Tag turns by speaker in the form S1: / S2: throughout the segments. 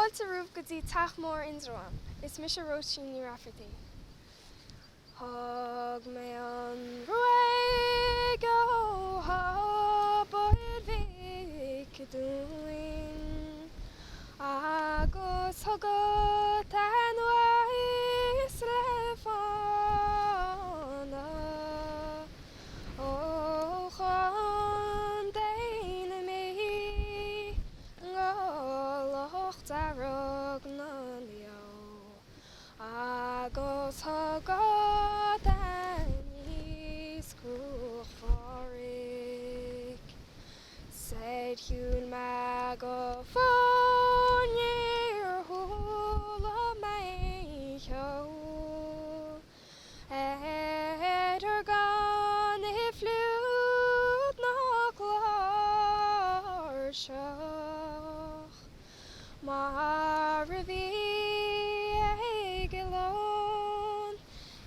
S1: Táilte rúh go dtí teach mór Indreabhán, is mis Róisín Raifeartaigh. Thug mé an roiig ó habbair bhfeicfidh dhúinn, agus thugad an uais le Bhearna, ó chun déanamh mí ngolach darug na leo, agus thugad an níos cruach Foras, said hiún me go fóinníor thula maicho, idir gan I fliúd nach lár seach, mar a bhí ag Ealaín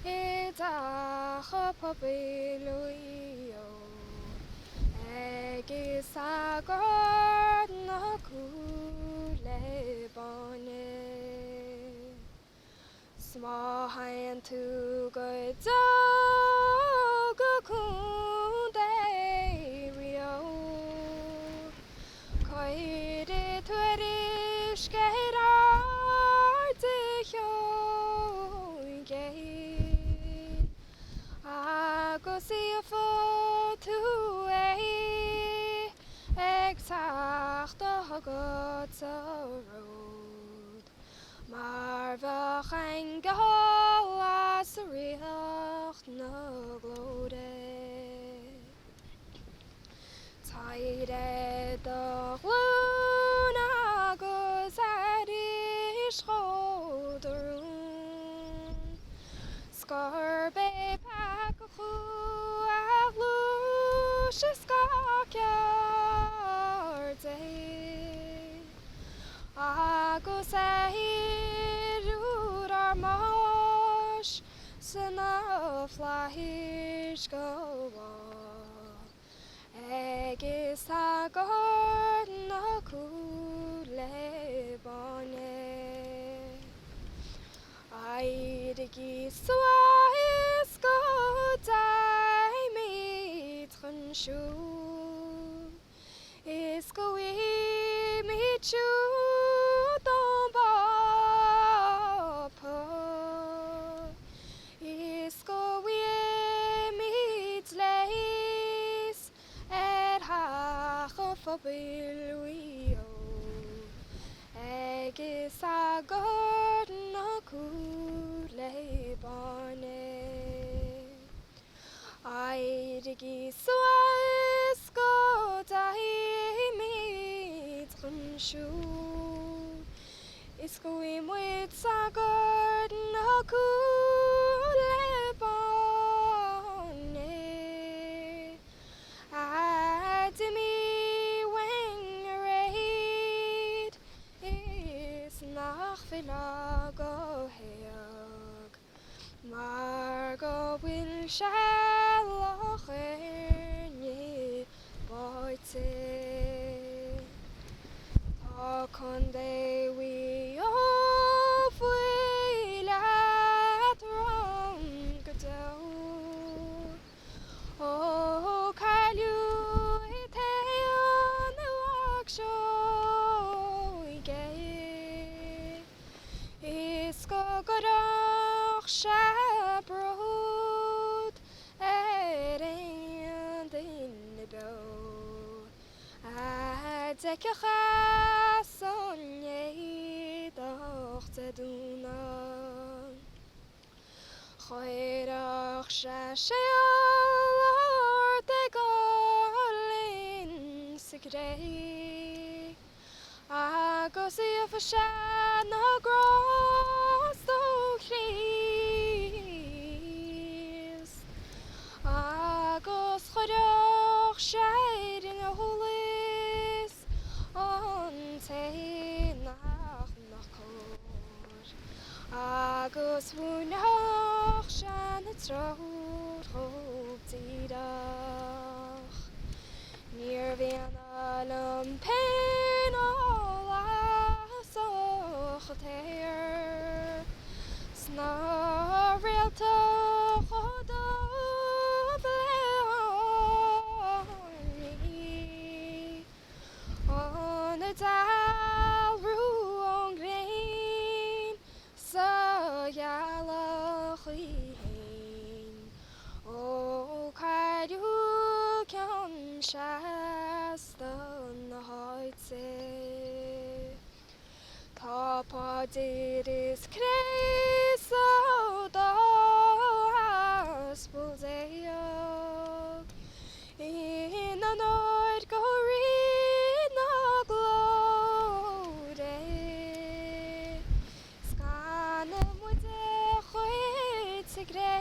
S1: I dtacha pobail uio, agus agard lagú le Bearna. Smáithain tú go dó go cún rio, chuid tuairis chuaigh, agus íomhá tú ag teachta thugad sa ród, mar bheadh an gáil sa riocht na glóide. Diaidh do linn agus is dhúinn, scorbe pac a chuaigh lúis is agus éirúd ar máis san áflaithis go bhá, agus agard lagú le Bearna. Diaidh suas go daimid chun siú, is go bhfuil siú don bapa, is go bhfuil leis thacha pobail uio, agus agard lagú le Bearna. Diaidh suas go daimid chun siú, is go bhfuil agard lagú le Bearna. Adimí wing a réir, is nach bhfuil go héag, mar go bhfuil sealach báite. Tá chun déhí ó bhfuil ran go dó, ó cailliú I taon uach seoige, is go godach seabrúd éan daoine beó, deiciach san ndiaidh dúna, chuireach speisialta go linn sa gréir, agus íomh se na grás do Chríost, agus chuireach séir in a thulas an taonach nach cór, agus bhuaineach se na tród chomh diaidh, níor bhíonn an pein ó las ó chatéir sna Rialtas on a dalrú on grain sa Ealaín ó caidú ceann seasta na háite tá páidir is créasá dá spolséach in an áid go riad na glóide scanna muide chuid sa gré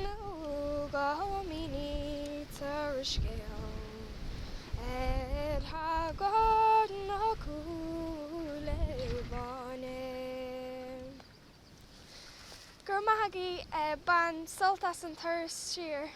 S1: nó go míní tar scéal thagad na cúla báine. Gur maithagí ban soltas an Turas Siar.